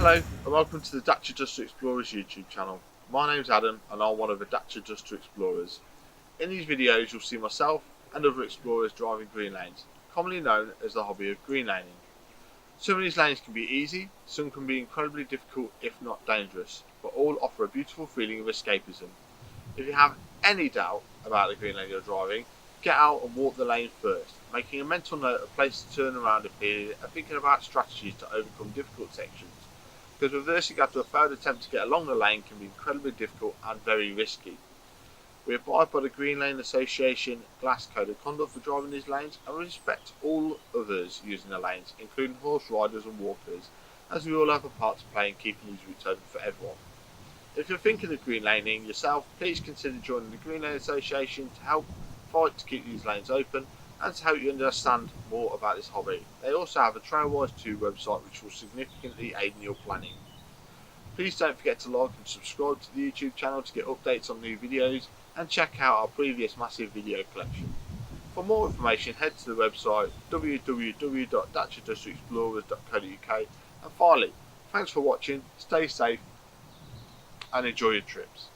Hello and welcome to the Dacia Duster Explorers YouTube channel. My name's Adam and I'm one of the Dacia Duster Explorers. In these videos you'll see myself and other explorers driving green lanes, commonly known as the hobby of green laning. Some of these lanes can be easy, some can be incredibly difficult if not dangerous, but all offer a beautiful feeling of escapism. If you have any doubt about the green lane you're driving, get out and walk the lane first, making a mental note of places to turn around if needed and thinking about strategies to overcome difficult sections, because reversing after a failed attempt to get along the lane can be incredibly difficult and very risky. We abide by the Green Lane Association Glass Code of Conduct for driving these lanes and respect all others using the lanes, including horse riders and walkers, as we all have a part to play in keeping these routes open for everyone. If you're thinking of green laning yourself, please consider joining the Green Lane Association to help fight to keep these lanes open and to help you understand more about this hobby. They also have a Trailwise 2 website which will significantly aid in your planning. Please don't forget to like and subscribe to the YouTube channel to get updates on new videos and check out our previous massive video collection. For more information head to the website www.daciadusterexplorers.co.uk, and finally, thanks for watching, stay safe and enjoy your trips.